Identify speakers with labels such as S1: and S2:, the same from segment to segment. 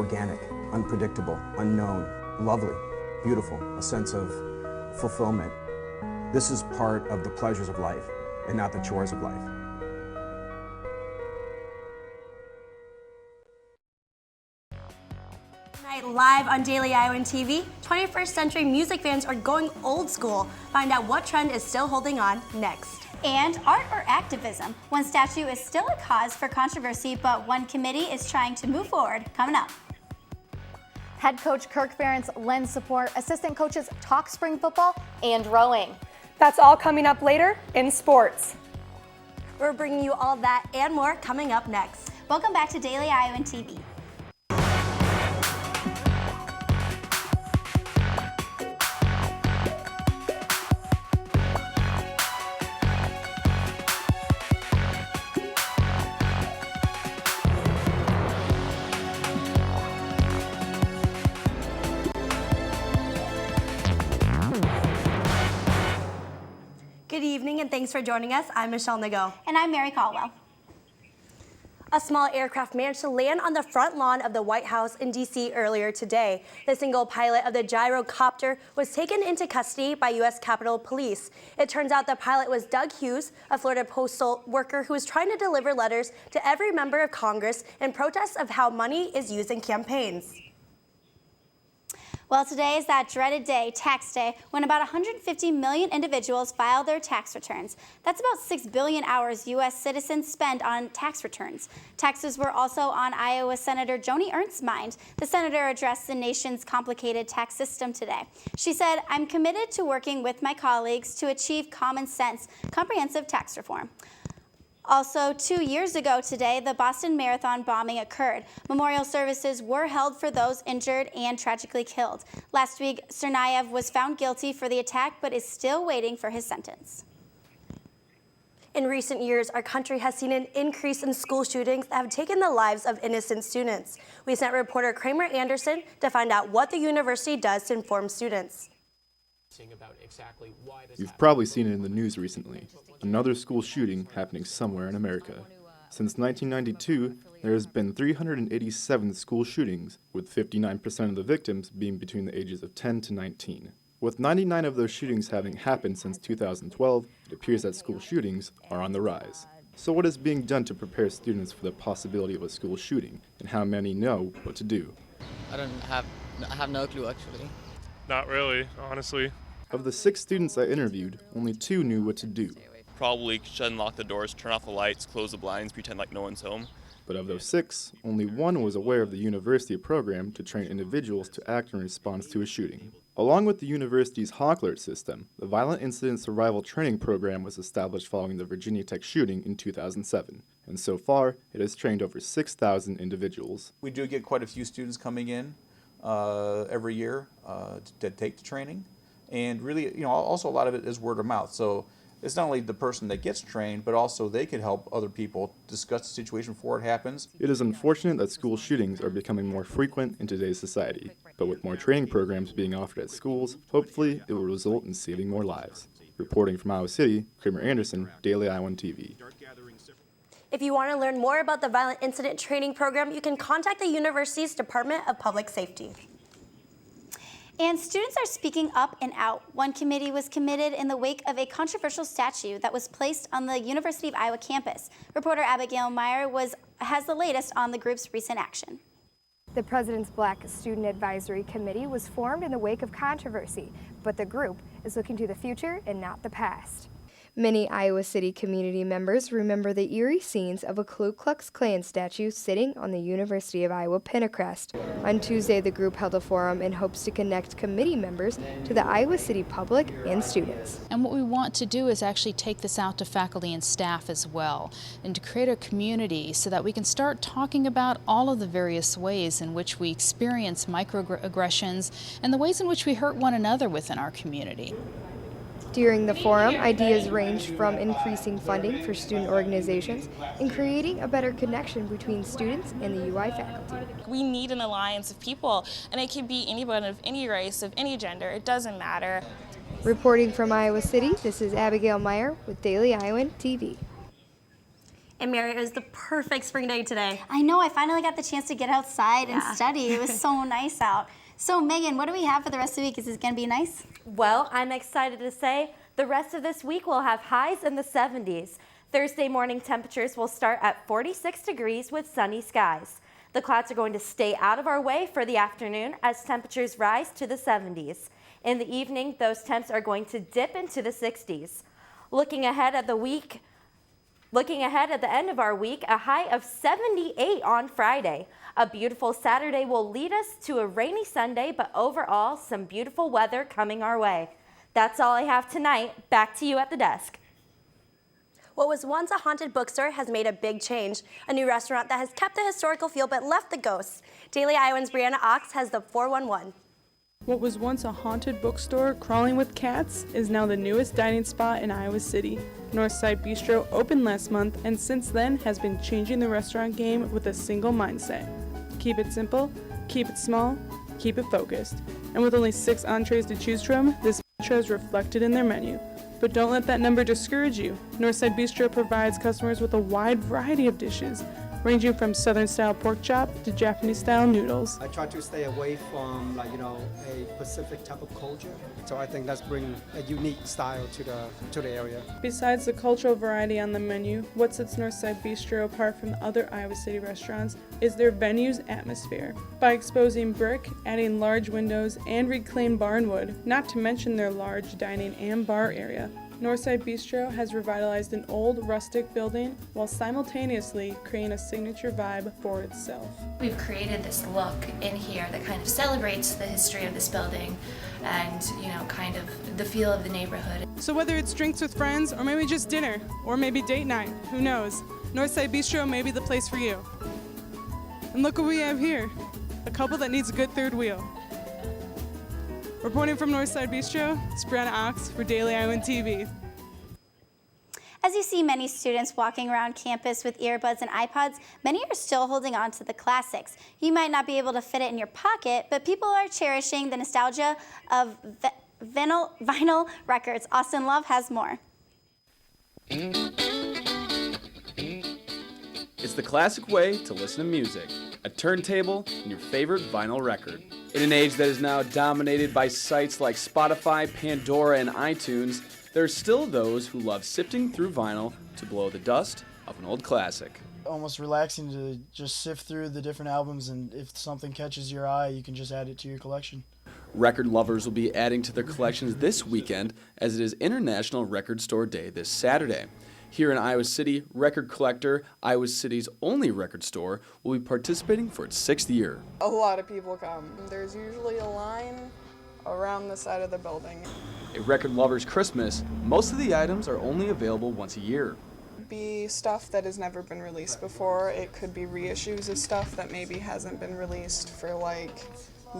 S1: organic, unpredictable, unknown, lovely, beautiful, a sense of fulfillment. This is part of the pleasures of life and not the chores of life.
S2: Tonight, live on Daily Iowan TV, 21st century music fans are going old school. Find out what trend is still holding on next.
S3: And art or activism. One statue is still a cause for controversy, but one committee is trying to move forward. Coming up.
S4: Head coach Kirk Ferentz lends support, assistant coaches talk spring football and rowing.
S5: That's all coming up later in sports.
S2: We're bringing you all that and more coming up next.
S3: Welcome back to Daily Iowan TV.
S2: Good evening and thanks for joining us. I'm Michelle Nago.
S3: And I'm Mary Caldwell.
S2: A small aircraft managed to land on the front lawn of the White House in D.C. earlier today. The single pilot of the gyrocopter was taken into custody by U.S. Capitol Police. It turns out the pilot was Doug Hughes, a Florida postal worker who was trying to deliver letters to every member of Congress in protest of how money is used in campaigns.
S3: Well, today is that dreaded day, tax day, when about 150 million individuals file their tax returns. That's about 6 billion hours U.S. citizens spend on tax returns. Taxes were also on Iowa Senator Joni Ernst's mind. The senator addressed the nation's complicated tax system today. She said, "I'm committed to working with my colleagues to achieve common sense, comprehensive tax reform." Also, 2 years ago today, the Boston Marathon bombing occurred. Memorial services were held for those injured and tragically killed. Last week, Tsarnaev was found guilty for the attack, but is still waiting for his sentence.
S2: In recent years, our country has seen an increase in school shootings that have taken the lives of innocent students. We sent reporter Kramer Anderson to find out what the university does to inform students.
S6: You've probably seen it in the news recently. Another school shooting happening somewhere in America. Since 1992, there has been 387 school shootings, with 59% of the victims being between the ages of 10 to 19. With 99 of those shootings having happened since 2012, it appears that school shootings are on the rise. So what is being done to prepare students for the possibility of a school shooting, and how many know what to do?
S7: I have no clue actually.
S8: Not really, honestly.
S6: Of the 6 students I interviewed, only 2 knew what to do.
S8: Probably shut and lock the doors, turn off the lights, close the blinds, pretend like no one's home.
S6: But of those 6, only 1 was aware of the university program to train individuals to act in response to a shooting. Along with the university's Hawk Alert system, the Violent Incident Survival Training Program was established following the Virginia Tech shooting in 2007. And so far, it has trained over 6,000 individuals.
S9: We do get quite a few students coming in every year to take the training. And really, also a lot of it is word of mouth. So it's not only the person that gets trained, but also they could help other people discuss the situation before it happens.
S6: It is unfortunate that school shootings are becoming more frequent in today's society. But with more training programs being offered at schools, hopefully it will result in saving more lives. Reporting from Iowa City, Kramer Anderson, Daily Iowan TV.
S2: If you want to learn more about the Violent Incident Training Program, you can contact the university's Department of Public Safety.
S3: And students are speaking up and out. One committee was committed in the wake of a controversial statue that was placed on the University of Iowa campus. Reporter Abigail Meyer has the latest on the group's recent action.
S4: The President's Black Student Advisory Committee was formed in the wake of controversy, but the group is looking to the future and not the past. Many Iowa City community members remember the eerie scenes of a Ku Klux Klan statue sitting on the University of Iowa Pentecrest. On Tuesday, the group held a forum in hopes to connect committee members to the Iowa City public and students.
S10: And what we want to do is actually take this out to faculty and staff as well, and to create a community so that we can start talking about all of the various ways in which we experience microaggressions and the ways in which we hurt one another within our community.
S4: During the forum, ideas ranged from increasing funding for student organizations and creating a better connection between students and the UI faculty.
S11: We need an alliance of people, and it can be anyone of any race, of any gender, it doesn't matter.
S4: Reporting from Iowa City, this is Abigail Meyer with Daily Iowan TV.
S2: And Mary, it was the perfect spring day today.
S3: I know, I finally got the chance to get outside and study. It was so nice out. So Megan, what do we have for the rest of the week? Is it going to be nice?
S12: Well, I'm excited to say the rest of this week will have highs in the 70s. Thursday morning temperatures will start at 46 degrees with sunny skies. The clouds are going to stay out of our way for the afternoon as temperatures rise to the 70s. In the evening, those temps are going to dip into the 60s. Looking ahead at the end of our week, a high of 78 on Friday. A beautiful Saturday will lead us to a rainy Sunday, but overall, some beautiful weather coming our way. That's all I have tonight. Back to you at the desk.
S2: What was once a haunted bookstore has made a big change. A new restaurant that has kept the historical feel but left the ghosts. Daily Iowan's Brianna Ox has the 411.
S13: What was once a haunted bookstore crawling with cats is now the newest dining spot in Iowa City. Northside Bistro opened last month and since then has been changing the restaurant game with a single mindset. Keep it simple, keep it small, keep it focused. And with only 6 entrees to choose from, this mantra is reflected in their menu. But don't let that number discourage you. Northside Bistro provides customers with a wide variety of dishes, ranging from Southern-style pork chop to Japanese-style noodles.
S14: I try to stay away from, a Pacific type of culture. So I think that's bringing a unique style to the area.
S13: Besides the cultural variety on the menu, what sets Northside Bistro apart from the other Iowa City restaurants is their venue's atmosphere. By exposing brick, adding large windows, and reclaimed barnwood, not to mention their large dining and bar area, Northside Bistro has revitalized an old rustic building while simultaneously creating a signature vibe for itself.
S15: We've created this look in here that kind of celebrates the history of this building and, kind of the feel of the neighborhood.
S13: So whether it's drinks with friends or maybe just dinner or maybe date night, who knows? Northside Bistro may be the place for you. And look what we have here, a couple that needs a good third wheel. Reporting from Northside Bistro, it's Brianna Ox for Daily Iowan TV.
S3: As you see many students walking around campus with earbuds and iPods, many are still holding on to the classics. You might not be able to fit it in your pocket, but people are cherishing the nostalgia of vinyl records. Austin Love has more.
S16: It's the classic way to listen to music, a turntable and your favorite vinyl record. In an age that is now dominated by sites like Spotify, Pandora, and iTunes, there are still those who love sifting through vinyl to blow the dust of an old classic.
S17: Almost relaxing to just sift through the different albums, and if something catches your eye, you can just add it to your collection.
S16: Record lovers will be adding to their collections this weekend as it is International Record Store Day this Saturday. Here in Iowa City, Record Collector, Iowa City's only record store, will be participating for its 6th year.
S18: A lot of people come. There's usually a line around the side of the building.
S16: A record lover's Christmas, most of the items are only available once a year.
S18: Be stuff that has never been released before. It could be reissues of stuff that maybe hasn't been released for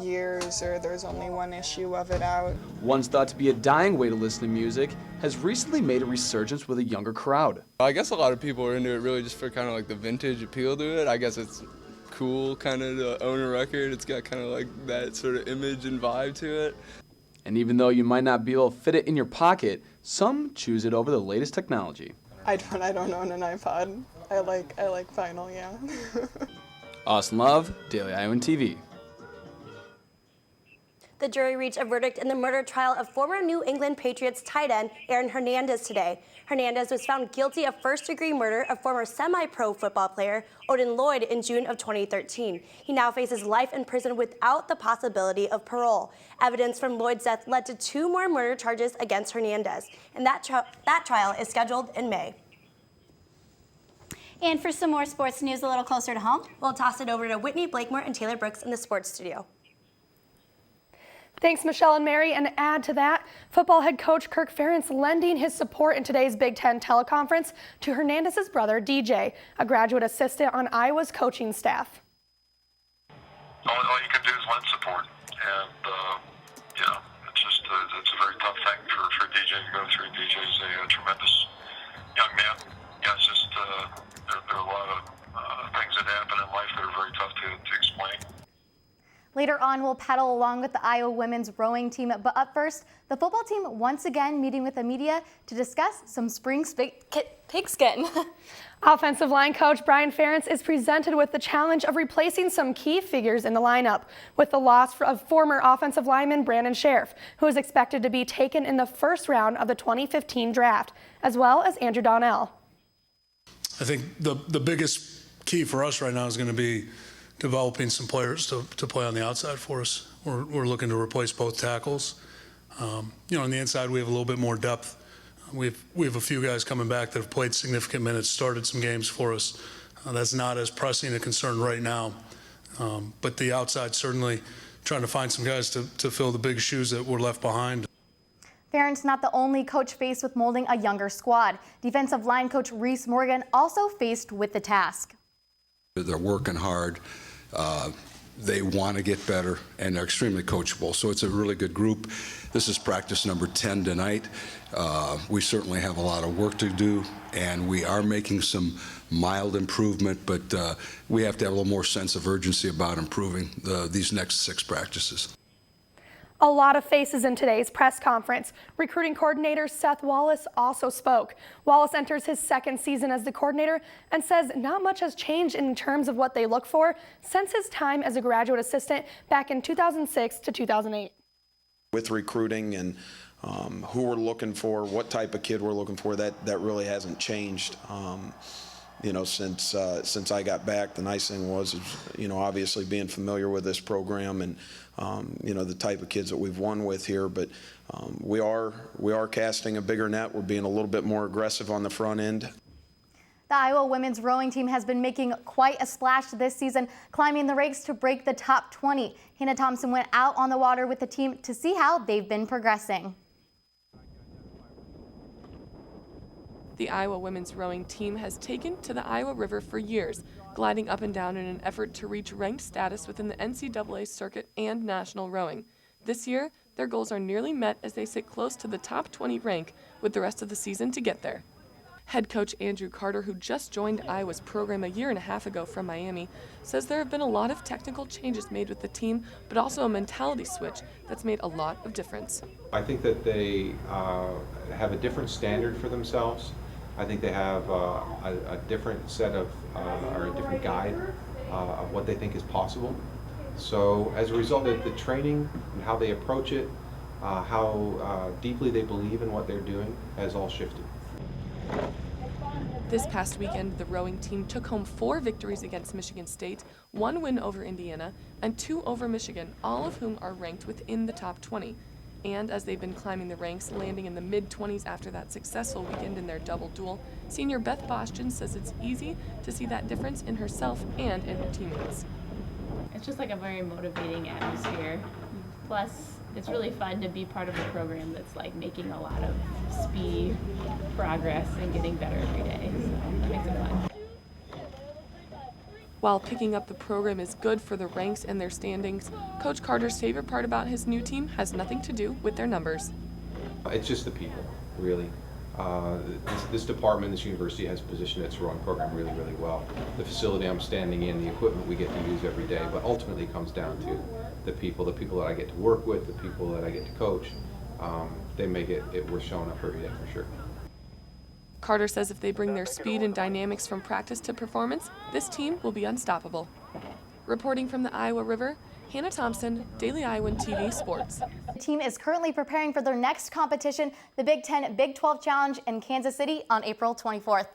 S18: years, or there's only one issue of it out.
S16: Once thought to be a dying way to listen to music, has recently made a resurgence with a younger crowd.
S19: I guess a lot of people are into it really just for kind of the vintage appeal to it. I guess it's cool kind of to own a record. It's got kind of that sort of image and vibe to it.
S16: And even though you might not be able to fit it in your pocket, some choose it over the latest technology.
S18: I don't own an iPod. I like vinyl, yeah.
S16: Austin Love, Daily Iowan TV.
S2: The jury reached a verdict in the murder trial of former New England Patriots tight end Aaron Hernandez today. Hernandez was found guilty of first-degree murder of former semi-pro football player Odin Lloyd in June of 2013. He now faces life in prison without the possibility of parole. Evidence from Lloyd's death led to 2 more murder charges against Hernandez, and that trial is scheduled in May.
S3: And for some more sports news a little closer to home,
S2: we'll toss it over to Whitney Blakemore and Taylor Brooks in the sports studio.
S5: Thanks, Michelle and Mary. And to add to that, football head coach Kirk Ferentz lending his support in today's Big Ten teleconference to Hernandez's brother, DJ, a graduate assistant on Iowa's coaching staff.
S20: All you can do is lend support. And, it's a very tough thing for DJ to go through. DJ's a tremendous young man. Yeah, it's just, there are a lot of things that happen in life that are very tough to explain.
S21: Later on, we'll paddle along with the Iowa women's rowing team, but up first, the football team once again meeting with the media to discuss some spring pigskin.
S5: Offensive line coach Brian Ferentz is presented with the challenge of replacing some key figures in the lineup, with the loss of former offensive lineman Brandon Sheriff, who is expected to be taken in the first round of the 2015 draft, as well as Andrew Donnell.
S22: I think the biggest key for us right now is going to be developing some players to play on the outside for us. We're looking to replace both tackles. On the inside, we have a little bit more depth. We have a few guys coming back that have played significant minutes, started some games for us. That's not as pressing a concern right now. But the outside, certainly trying to find some guys to fill the big shoes that were left behind.
S21: Ferentz not the only coach faced with molding a younger squad. Defensive line coach Reese Morgan also faced with the task.
S23: They're working hard. They want to get better, and they're extremely coachable. So it's a really good group. This is practice number 10 tonight. We certainly have a lot of work to do, and we are making some mild improvement, but we have to have a little more sense of urgency about improving these next 6 practices.
S5: A lot of faces in today's press conference. Recruiting coordinator Seth Wallace also spoke. Wallace enters his second season as the coordinator and says not much has changed in terms of what they look for since his time as a graduate assistant back in 2006 to 2008.
S24: With recruiting and who we're looking for, what type of kid we're looking for, that really hasn't changed. Since I got back. The nice thing was, obviously being familiar with this program and, the type of kids that we've won with here. But we are casting a bigger net. We're being a little bit more aggressive on the front end.
S21: The Iowa women's rowing team has been making quite a splash this season, climbing the ranks to break the top 20. Hannah Thompson went out on the water with the team to see how they've been progressing.
S25: The Iowa women's rowing team has taken to the Iowa River for years, gliding up and down in an effort to reach ranked status within the NCAA circuit and national rowing. This year, their goals are nearly met as they sit close to the top 20 rank with the rest of the season to get there. Head coach Andrew Carter, who just joined Iowa's program a year and a half ago from Miami, says there have been a lot of technical changes made with the team, but also a mentality switch that's made a lot of difference.
S26: I think that they have a different standard for themselves. I think they have a different set of, or a different guide of what they think is possible. So as a result of the training and how they approach it, how deeply they believe in what they're doing has all shifted.
S25: This past weekend, the rowing team took home 4 victories against Michigan State, 1 win over Indiana, and 2 over Michigan, all of whom are ranked within the top 20. And as they've been climbing the ranks, landing in the mid-20s after that successful weekend in their double duel, senior Beth Bostian says it's easy to see that difference in herself and in her teammates.
S27: It's just like a very motivating atmosphere. Plus, it's really fun to be part of a program that's like making a lot of speedy progress and getting better every day. So that makes it fun.
S25: While picking up the program is good for the ranks and their standings, Coach Carter's favorite part about his new team has nothing to do with their numbers.
S26: It's just the people, really. This department, this university has positioned its rowing program really, really well. The facility I'm standing in, the equipment we get to use every day, but ultimately it comes down to the people that I get to work with, the people that I get to coach. They make it worth showing up every day for sure.
S25: Carter says if they bring their speed and dynamics from practice to performance, this team will be unstoppable. Reporting from the Iowa River, Hannah Thompson, Daily Iowan TV Sports.
S21: The team is currently preparing for their next competition, the Big Ten Big 12 Challenge in Kansas City on April 24th.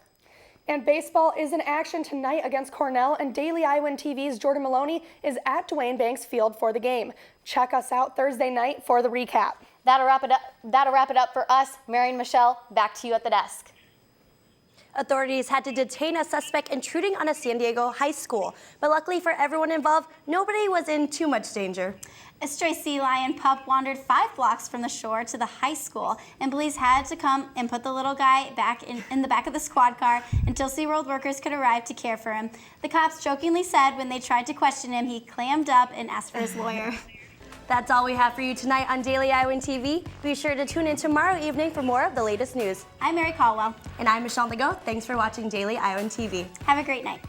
S5: And baseball is in action tonight against Cornell, and Daily Iowan TV's Jordan Maloney is at Duane Banks Field for the game. Check us out Thursday night for the recap.
S21: That'll wrap it up for us. Mary and Michelle, back to you at the desk.
S2: Authorities had to detain a suspect intruding on a San Diego high school, but luckily for everyone involved, nobody was in too much danger.
S3: A stray sea lion pup wandered 5 blocks from the shore to the high school, and police had to come and put the little guy back in the back of the squad car until SeaWorld workers could arrive to care for him. The cops jokingly said when they tried to question him, he clammed up and asked for his lawyer.
S2: That's all we have for you tonight on Daily Iowan TV. Be sure to tune in tomorrow evening for more of the latest news.
S3: I'm Mary Caldwell.
S2: And I'm Michelle Nago. Thanks for watching Daily Iowan TV.
S3: Have a great night.